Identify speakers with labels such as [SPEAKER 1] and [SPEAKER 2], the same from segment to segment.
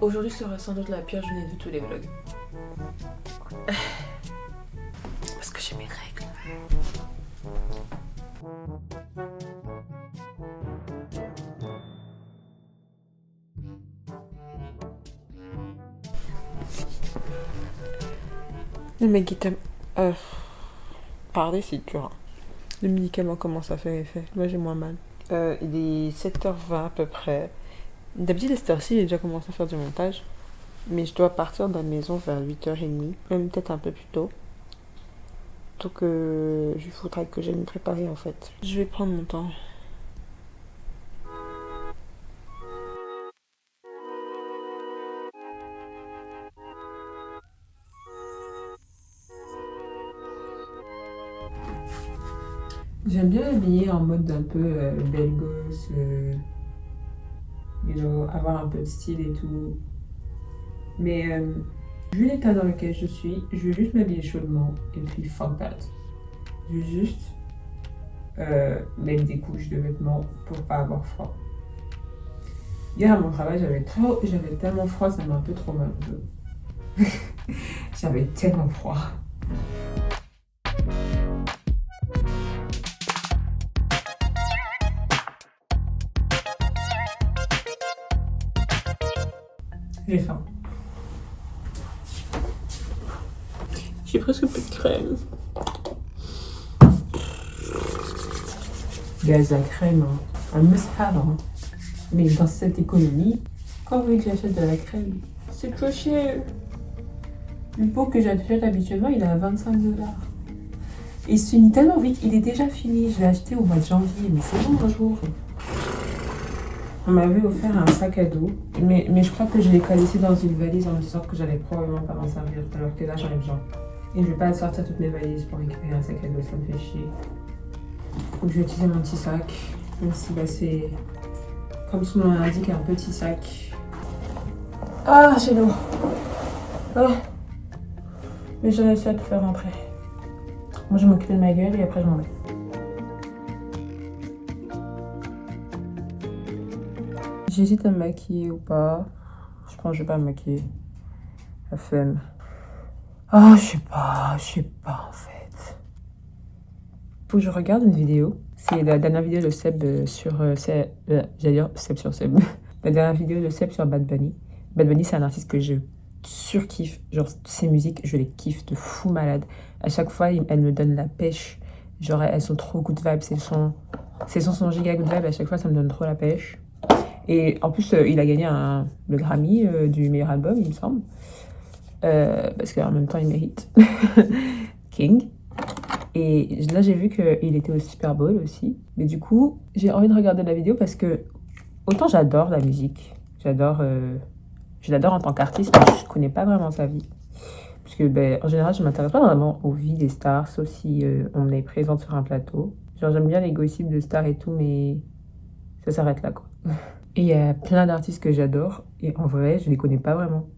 [SPEAKER 1] Aujourd'hui sera sans doute la pire journée de tous les vlogs. Parce que j'ai mes règles. Le médicament... Parler c'est dur. Le médicament commence à faire effet. Moi j'ai moins mal. Il est 7h20 à peu près. D'habitude à cette heure-ci j'ai déjà commencé à faire du montage. Mais je dois partir de la maison vers 8h30. Même peut-être un peu plus tôt. Donc il faudra que j'aille me préparer en fait. Je vais prendre mon temps. J'aime bien m'habiller en mode un peu belle gosse, avoir un peu de style et tout. Mais vu l'état dans lequel je suis, je vais juste m'habiller chaudement et puis fuck that. Je vais juste mettre des couches de vêtements pour pas avoir froid. Hier à mon travail, j'avais tellement froid, ça m'a un peu trop mal. J'avais tellement froid. J'ai faim. J'ai presque plus de crème. Gaz à crème, hein. Un must-have, hein. Mais dans cette économie, quand vous voulez que j'achète de la crème, c'est trop cher. Le pot que j'achète habituellement, il est à 25$. Et il se finit tellement vite, il est déjà fini. Je l'ai acheté au mois de janvier, mais c'est bon un jour. On m'avait offert un sac à dos, mais je crois que je l'ai laissé dans une valise en me disant que j'allais probablement pas m'en servir, alors que là j'en ai besoin. Et je vais pas sortir toutes mes valises pour récupérer un sac à dos, ça me fait chier. Donc je vais utiliser mon petit sac, même si c'est, comme son nom l'indique, un petit sac. Ah, c'est lourd. Ah. Mais j'ai réussi à tout faire rentrer. Moi je vais m'occuper de ma gueule et après je m'en vais. J'hésite à me maquiller ou pas. Je pense que je vais pas me maquiller. La flemme. Ah, je sais pas en fait. Faut que je regarde une vidéo. C'est la dernière vidéo de Seb sur... j'allais dire Seb sur Seb. La dernière vidéo de Seb sur Bad Bunny. Bad Bunny, c'est un artiste que je surkiffe. Genre, ses musiques, je les kiffe de fou malade. À chaque fois, elles me donnent la pêche. Genre, elles sont trop good vibes. Ces sons sont giga good vibes. À chaque fois, ça me donne trop la pêche. Et en plus, il a gagné le Grammy du meilleur album, il me semble. Parce qu'en même temps, il mérite. King. Et là, j'ai vu qu'il était au Super Bowl aussi. Mais du coup, j'ai envie de regarder la vidéo parce que autant j'adore la musique. Je l'adore en tant qu'artiste, mais je connais pas vraiment sa vie. Parce que, en général, je m'intéresse pas vraiment aux vies des stars, sauf si on est présente sur un plateau. Genre, j'aime bien les gossips de stars et tout, mais ça s'arrête là, quoi. Et il y a plein d'artistes que j'adore, et en vrai, je les connais pas vraiment.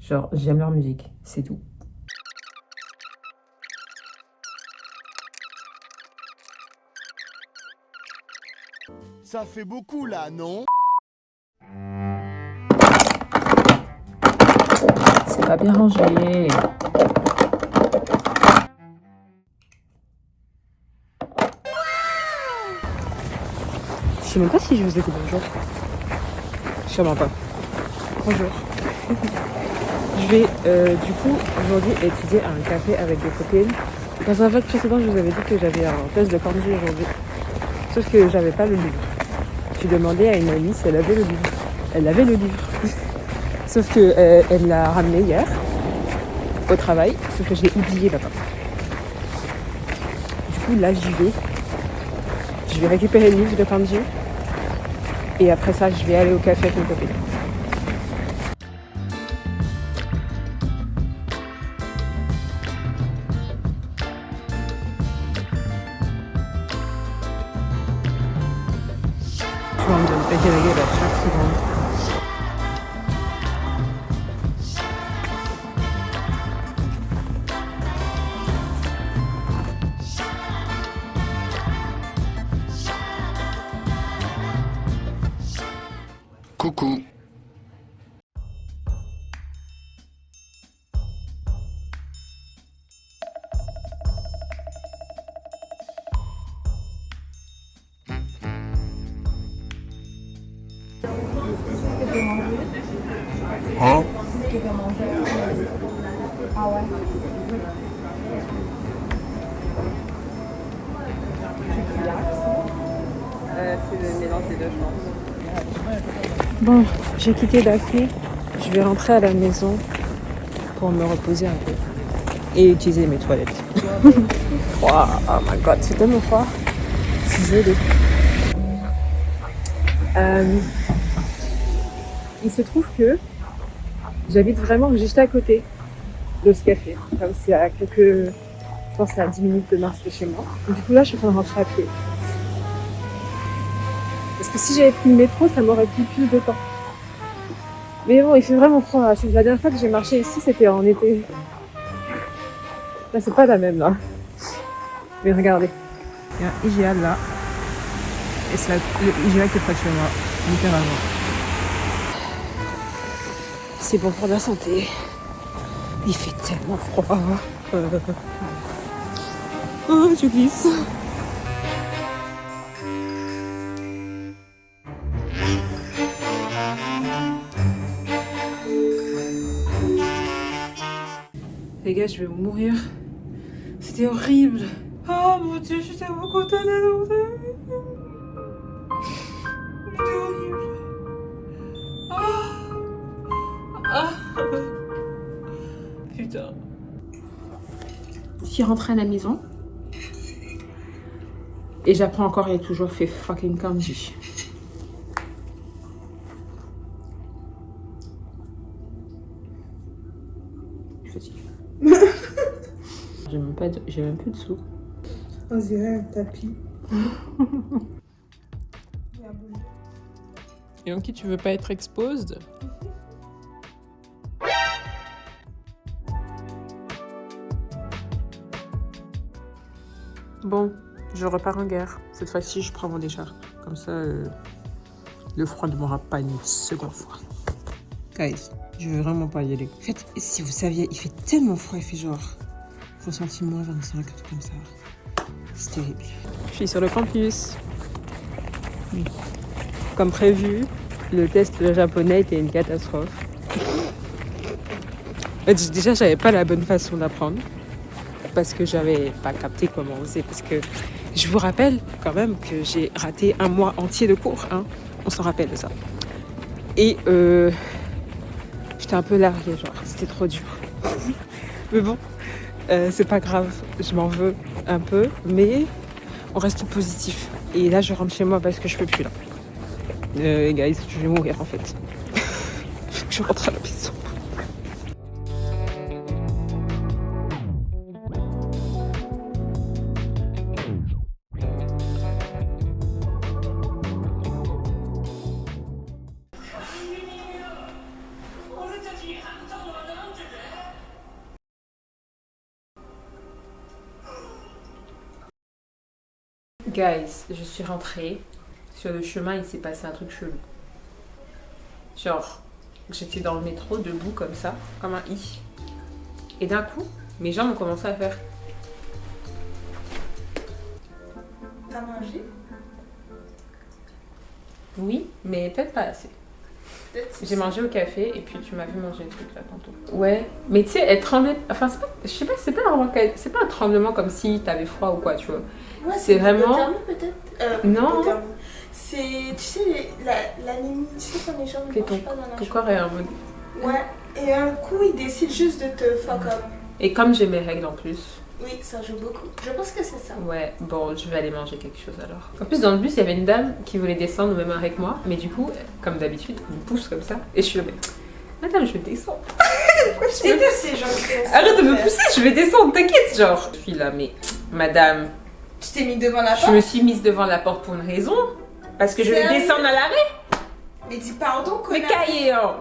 [SPEAKER 1] Genre, j'aime leur musique, c'est tout.
[SPEAKER 2] Ça fait beaucoup là, non?
[SPEAKER 1] C'est pas bien rangé. Je sais même pas si je vous ai dit bonjour. Sûrement pas. Bonjour. Je vais du coup aujourd'hui étudier à un café avec des copines. Dans un vlog précédent, je vous avais dit que j'avais un test de corniche aujourd'hui. Sauf que j'avais pas le livre. J'ai demandé à une amie si elle avait le livre. Elle avait le livre. Sauf que elle l'a ramené hier au travail. Sauf que je l'ai oublié là-bas. Du coup là j'y vais. Je vais récupérer le livre de kanji. Et après ça, je vais aller au café avec mes copines. Je vais me péter la gueule à chaque seconde.
[SPEAKER 2] Coucou. Hein?
[SPEAKER 1] Ah ouais. C'est le mélange des deux, je pense. Bon, j'ai quitté Daphné. Je vais rentrer à la maison pour me reposer un peu et utiliser mes toilettes. Wow, oh my god, c'est tellement froid. Je suis gelée. Il se trouve que j'habite vraiment juste à côté de ce café. Comme c'est à quelques, je pense à 10 minutes de marche de chez moi. Et du coup là, je suis en train de rentrer à pied. Parce que si j'avais pris le métro, ça m'aurait pris plus de temps. Mais bon, il fait vraiment froid. La dernière fois que j'ai marché ici, c'était en été. Là, c'est pas la même, là. Mais regardez. Il y a un IGA là. Et c'est le IGA qui est près de chez moi, littéralement. C'est bon pour la santé. Il fait tellement froid. Oh, je glisse. Les gars, je vais mourir. C'était horrible. Oh mon dieu, je suis tellement contente d'aller dans c'était horrible. Ah. Putain. Je suis rentrée à la maison. Et j'apprends encore, il a toujours fait fucking kanji. Je suis fatiguée. J'ai même plus de sous.
[SPEAKER 3] On dirait un tapis.
[SPEAKER 1] Et en qui tu veux pas être exposed? Bon, je repars en guerre. Cette fois-ci, je prends mon déchar. Comme ça, le froid ne m'aura pas une seconde fois. Guys, je veux vraiment pas y aller. En fait, si vous saviez, il fait tellement froid, il fait genre... faut sentir moins 25, un truc comme ça. C'est terrible. Je suis sur le campus. Comme prévu, le test de japonais était une catastrophe. En fait, déjà, j'avais pas la bonne façon d'apprendre. Parce que j'avais pas capté comment on faisait. Parce que je vous rappelle quand même que j'ai raté un mois entier de cours. Hein. On s'en rappelle de ça. Et j'étais un peu larguée, genre. C'était trop dur. Mais bon, c'est pas grave. Je m'en veux un peu. Mais on reste positif. Et là, je rentre chez moi parce que je peux plus là. Guys, je vais mourir en fait. Faut que je rentre à la maison. Guys, je suis rentrée. Sur le chemin, il s'est passé un truc chelou. Genre, j'étais dans le métro, debout comme ça, comme un i. Et d'un coup, mes jambes ont commencé à faire.
[SPEAKER 3] T'as mangé?
[SPEAKER 1] Oui, mais peut-être pas assez. J'ai mangé au café et puis tu m'as vu manger le truc là tantôt. Ouais, mais tu sais, elle tremblait. Enfin, c'est pas, je sais pas, c'est pas un tremblement comme si t'avais froid ou quoi, tu vois.
[SPEAKER 3] Ouais,
[SPEAKER 1] c'est vraiment.
[SPEAKER 3] Peut-être.
[SPEAKER 1] Non.
[SPEAKER 3] C'est, tu sais, l'anémie, tu sais, quand les gens ne mangent pas dans la
[SPEAKER 1] ton corps est en mode.
[SPEAKER 3] Ouais, et un coup, il décide juste de te fuck up.
[SPEAKER 1] Et comme j'ai mes règles en plus.
[SPEAKER 3] Oui, ça joue beaucoup. Je pense que c'est ça.
[SPEAKER 1] Ouais, bon, je vais aller manger quelque chose alors. En plus, dans le bus, il y avait une dame qui voulait descendre au même arrêt que moi, mais du coup, comme d'habitude, elle me pousse comme ça. Et je suis là, mais madame, je vais descendre.
[SPEAKER 3] Pourquoi tu me ces gens qui font ça?
[SPEAKER 1] Arrête de me pousser, je vais descendre, t'inquiète, genre. Je suis là, mais madame.
[SPEAKER 3] Tu t'es mis devant la porte?
[SPEAKER 1] Je me suis mise devant la porte pour une raison. Parce que je vais descendre à l'arrêt.
[SPEAKER 3] Mais dis pardon,
[SPEAKER 1] Mais
[SPEAKER 3] connard.
[SPEAKER 1] cahier, hein.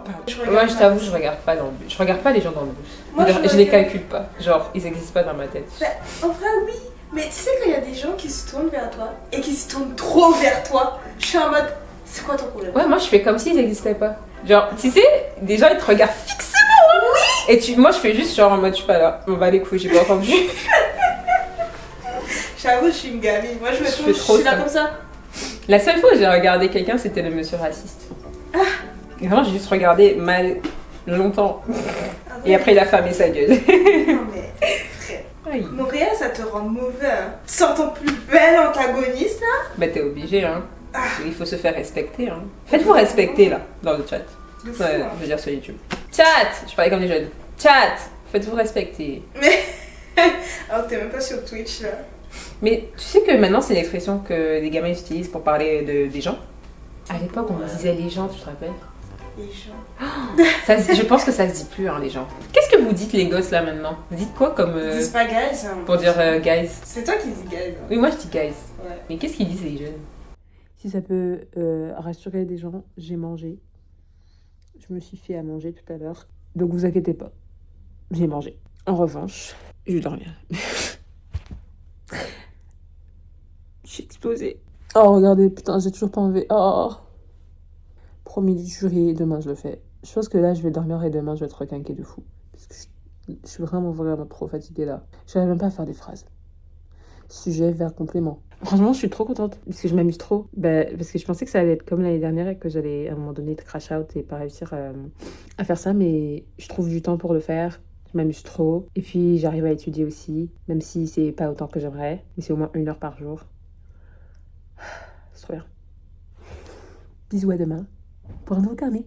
[SPEAKER 1] Moi, je t'avoue, je regarde pas dans le bus. Je regarde pas les gens dans le bus.
[SPEAKER 3] Moi,
[SPEAKER 1] je les calcule pas. Genre, ils existent pas dans ma tête.
[SPEAKER 3] Bah, en vrai, oui. Mais tu sais, quand il y a des gens qui se tournent vers toi et qui se tournent trop vers toi, je suis en mode, c'est quoi ton problème?
[SPEAKER 1] Ouais, moi, je fais comme s'ils n'existaient pas. Genre, tu sais, des gens, ils te regardent fixement. Oui. Et moi, je fais juste genre en mode, je suis pas là. On va les couilles, j'ai pas entendu.
[SPEAKER 3] J'avoue, je suis une gamine. Moi, je
[SPEAKER 1] suis
[SPEAKER 3] là comme ça.
[SPEAKER 1] La seule fois où j'ai regardé quelqu'un, c'était le monsieur raciste.
[SPEAKER 3] Ah.
[SPEAKER 1] Et vraiment, j'ai juste regardé mal longtemps.
[SPEAKER 3] Ah
[SPEAKER 1] Et
[SPEAKER 3] ouais.
[SPEAKER 1] après, il a fermé sa gueule.
[SPEAKER 3] Non mais, frère.
[SPEAKER 1] Aïe.
[SPEAKER 3] Montréal, ça te rend mauvais. Hein. Sans ton plus bel antagoniste, là.
[SPEAKER 1] Bah, t'es obligé, hein.
[SPEAKER 3] Ah.
[SPEAKER 1] Il faut se faire respecter, hein. Faites-vous respecter, là, dans le chat.
[SPEAKER 3] De fou,
[SPEAKER 1] Ouais,
[SPEAKER 3] hein.
[SPEAKER 1] je veux dire sur YouTube. Chat! Je parlais comme les jeunes. Chat! Faites-vous respecter.
[SPEAKER 3] Mais. Alors, t'es même pas sur Twitch, là.
[SPEAKER 1] Mais tu sais que maintenant, c'est l'expression que les gamins utilisent pour parler des gens. À l'époque, on disait les gens, tu te rappelles?
[SPEAKER 3] Les gens.
[SPEAKER 1] Je pense que ça se dit plus, hein, les gens. Qu'est-ce que vous dites, les gosses, là, maintenant? Vous dites quoi comme...
[SPEAKER 3] Ils disent pas guys. Hein.
[SPEAKER 1] pour dire guys?
[SPEAKER 3] C'est toi qui dis guys. Hein.
[SPEAKER 1] Oui, moi, je dis guys.
[SPEAKER 3] Ouais.
[SPEAKER 1] Mais qu'est-ce qu'ils disent, les jeunes? Si ça peut rassurer des gens, j'ai mangé. Je me suis fait à manger tout à l'heure. Donc, vous inquiétez pas. J'ai mangé. En revanche, je vais dormir. J'ai explosé. Oh, regardez, putain, j'ai toujours pas enlevé. Oh. Promis, jury, demain je le fais. Je pense que là, je vais dormir et demain, je vais être requinquée de fou. Parce que je suis vraiment trop fatiguée là. Je n'arrive même pas à faire des phrases. Sujet, verbe, complément. Franchement, je suis trop contente parce que je m'amuse trop. Bah, parce que je pensais que ça allait être comme l'année dernière et que j'allais à un moment donné être crash out et pas réussir à faire ça. Mais je trouve du temps pour le faire. Je m'amuse trop. Et puis, j'arrive à étudier aussi. Même si c'est pas autant que j'aimerais. Mais c'est au moins 1 heure par jour. C'est trop bien. Bisous à demain pour un nouveau carnet.